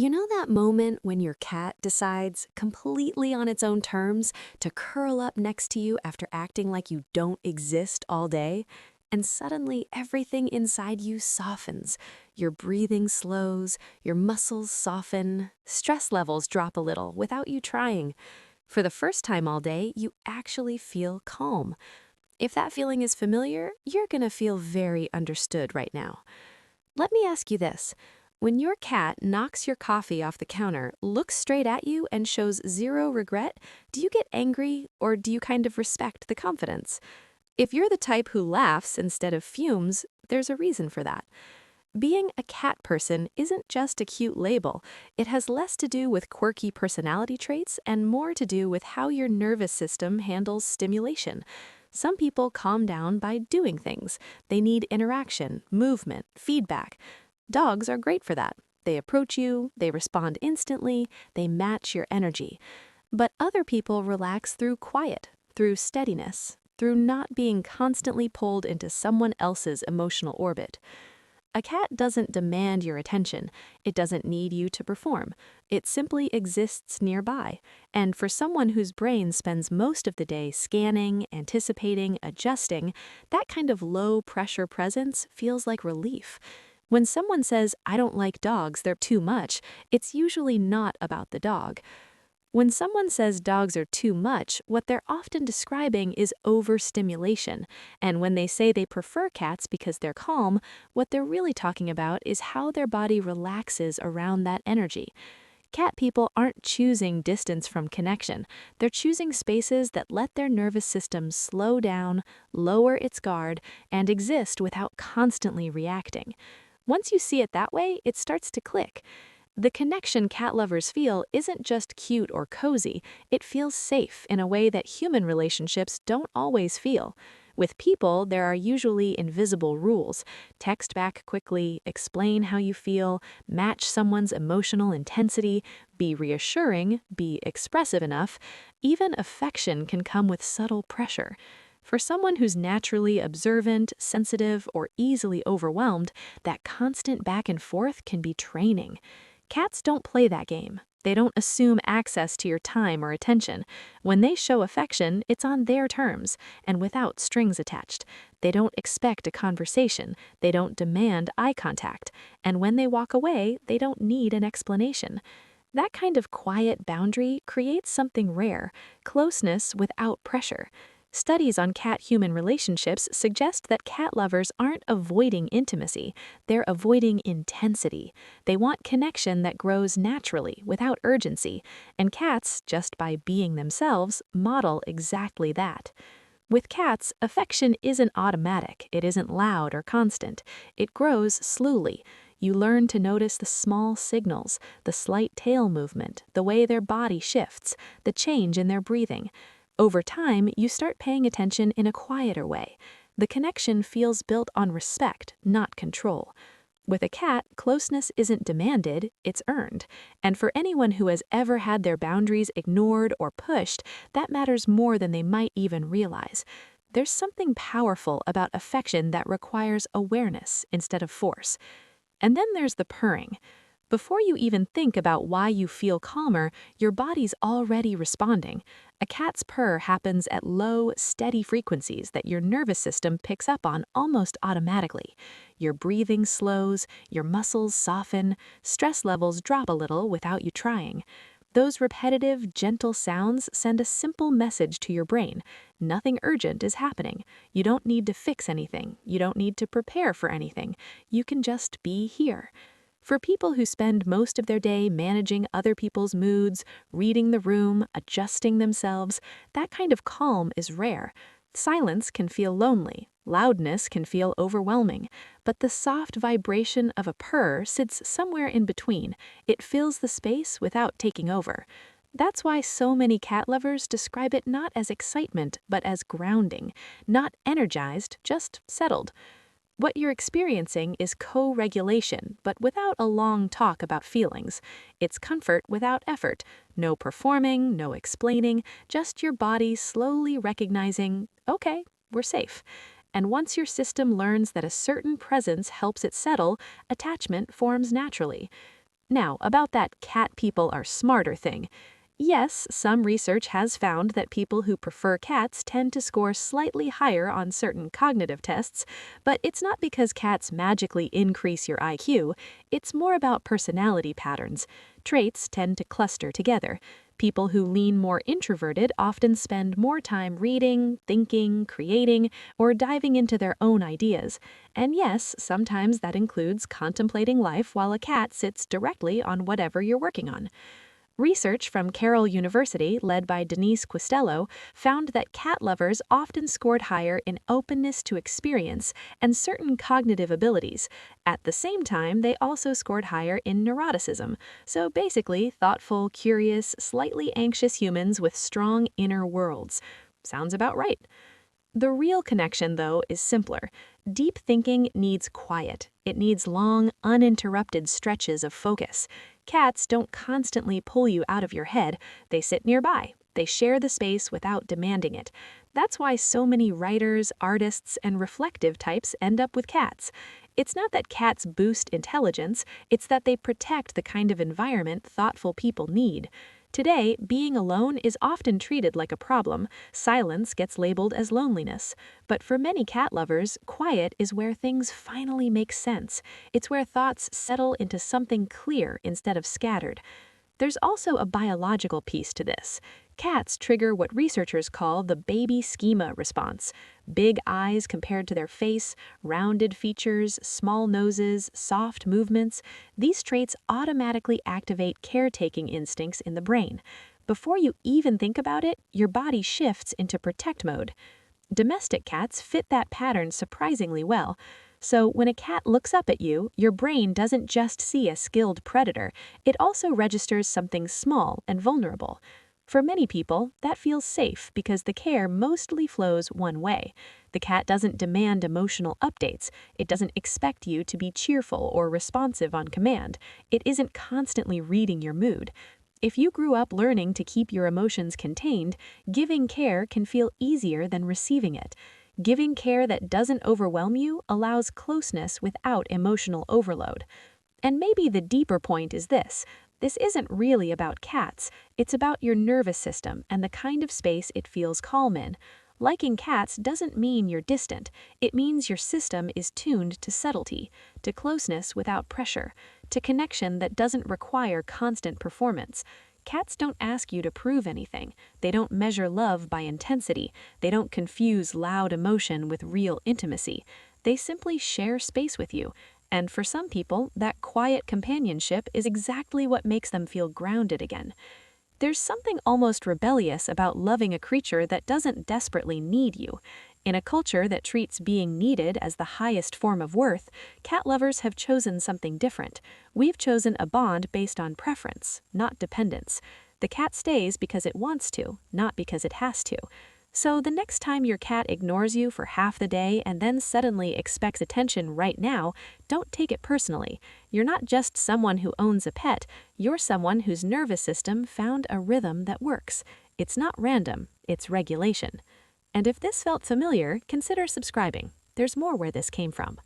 You know that moment when your cat decides, completely on its own terms, to curl up next to you after acting like you don't exist all day? And suddenly everything inside you softens. Your breathing slows, your muscles soften, stress levels drop a little without you trying. For the first time all day, you actually feel calm. If that feeling is familiar, you're gonna feel very understood right now. Let me ask you this. When your cat knocks your coffee off the counter, looks straight at you, and shows zero regret, do you get angry or do you kind of respect the confidence? If you're the type who laughs instead of fumes, there's a reason for that. Being a cat person isn't just a cute label. It has less to do with quirky personality traits and more to do with how your nervous system handles stimulation. Some people calm down by doing things. They need interaction, movement, feedback. Dogs are great for that. They approach you, they respond instantly, they match your energy. But other people relax through quiet, through steadiness, through not being constantly pulled into someone else's emotional orbit. A cat doesn't demand your attention. It doesn't need you to perform. It simply exists nearby. And for someone whose brain spends most of the day scanning, anticipating, adjusting, that kind of low-pressure presence feels like relief. When someone says, "I don't like dogs, they're too much," it's usually not about the dog. When someone says dogs are too much, what they're often describing is overstimulation. And when they say they prefer cats because they're calm, what they're really talking about is how their body relaxes around that energy. Cat people aren't choosing distance from connection. They're choosing spaces that let their nervous system slow down, lower its guard, and exist without constantly reacting. Once you see it that way, it starts to click. The connection cat lovers feel isn't just cute or cozy, it feels safe in a way that human relationships don't always feel. With people, there are usually invisible rules. Text back quickly, explain how you feel, match someone's emotional intensity, be reassuring, be expressive enough. Even affection can come with subtle pressure. For someone who's naturally observant, sensitive, or easily overwhelmed, that constant back and forth can be draining. Cats don't play that game. They don't assume access to your time or attention. When they show affection, it's on their terms and without strings attached. They don't expect a conversation. They don't demand eye contact. And when they walk away, they don't need an explanation. That kind of quiet boundary creates something rare, closeness without pressure. Studies on cat-human relationships suggest that cat lovers aren't avoiding intimacy, they're avoiding intensity. They want connection that grows naturally, without urgency, and cats, just by being themselves, model exactly that. With cats, affection isn't automatic, it isn't loud or constant. It grows slowly. You learn to notice the small signals, the slight tail movement, the way their body shifts, the change in their breathing. Over time, you start paying attention in a quieter way. The connection feels built on respect, not control. With a cat, closeness isn't demanded, it's earned. And for anyone who has ever had their boundaries ignored or pushed, that matters more than they might even realize. There's something powerful about affection that requires awareness instead of force. And then there's the purring. Before you even think about why you feel calmer, your body's already responding. A cat's purr happens at low, steady frequencies that your nervous system picks up on almost automatically. Your breathing slows, your muscles soften, stress levels drop a little without you trying. Those repetitive, gentle sounds send a simple message to your brain. Nothing urgent is happening. You don't need to fix anything. You don't need to prepare for anything. You can just be here. For people who spend most of their day managing other people's moods, reading the room, adjusting themselves, that kind of calm is rare. Silence can feel lonely, loudness can feel overwhelming, but the soft vibration of a purr sits somewhere in between. It fills the space without taking over. That's why so many cat lovers describe it not as excitement, but as grounding, not energized, just settled. What you're experiencing is co-regulation, but without a long talk about feelings. It's comfort without effort. No performing, no explaining, just your body slowly recognizing, okay, we're safe. And once your system learns that a certain presence helps it settle, attachment forms naturally. Now, about that cat people are smarter thing. Yes, some research has found that people who prefer cats tend to score slightly higher on certain cognitive tests, but it's not because cats magically increase your IQ, it's more about personality patterns. Traits tend to cluster together. People who lean more introverted often spend more time reading, thinking, creating, or diving into their own ideas. And yes, sometimes that includes contemplating life while a cat sits directly on whatever you're working on. Research from Carroll University, led by Denise Quistello, found that cat lovers often scored higher in openness to experience and certain cognitive abilities. At the same time, they also scored higher in neuroticism, so basically thoughtful, curious, slightly anxious humans with strong inner worlds. Sounds about right. The real connection, though, is simpler. Deep thinking needs quiet. It needs long, uninterrupted stretches of focus. Cats don't constantly pull you out of your head. They sit nearby. They share the space without demanding it. That's why so many writers, artists, and reflective types end up with cats. It's not that cats boost intelligence, it's that they protect the kind of environment thoughtful people need. Today, being alone is often treated like a problem. Silence gets labeled as loneliness. But for many cat lovers, quiet is where things finally make sense. It's where thoughts settle into something clear instead of scattered. There's also a biological piece to this. Cats trigger what researchers call the baby schema response. Big eyes compared to their face, rounded features, small noses, soft movements. These traits automatically activate caretaking instincts in the brain. Before you even think about it, your body shifts into protect mode. Domestic cats fit that pattern surprisingly well. So when a cat looks up at you, your brain doesn't just see a skilled predator, it also registers something small and vulnerable. For many people, that feels safe because the care mostly flows one way. The cat doesn't demand emotional updates. It doesn't expect you to be cheerful or responsive on command. It isn't constantly reading your mood. If you grew up learning to keep your emotions contained, giving care can feel easier than receiving it. Giving care that doesn't overwhelm you allows closeness without emotional overload. And maybe the deeper point is this. This isn't really about cats. It's about your nervous system and the kind of space it feels calm in. Liking cats doesn't mean you're distant. It means your system is tuned to subtlety, to closeness without pressure, to connection that doesn't require constant performance. Cats don't ask you to prove anything. They don't measure love by intensity. They don't confuse loud emotion with real intimacy. They simply share space with you. And for some people, that quiet companionship is exactly what makes them feel grounded again. There's something almost rebellious about loving a creature that doesn't desperately need you. In a culture that treats being needed as the highest form of worth, cat lovers have chosen something different. We've chosen a bond based on preference, not dependence. The cat stays because it wants to, not because it has to. So the next time your cat ignores you for half the day and then suddenly expects attention right now, don't take it personally. You're not just someone who owns a pet, you're someone whose nervous system found a rhythm that works. It's not random, it's regulation. And if this felt familiar, consider subscribing. There's more where this came from.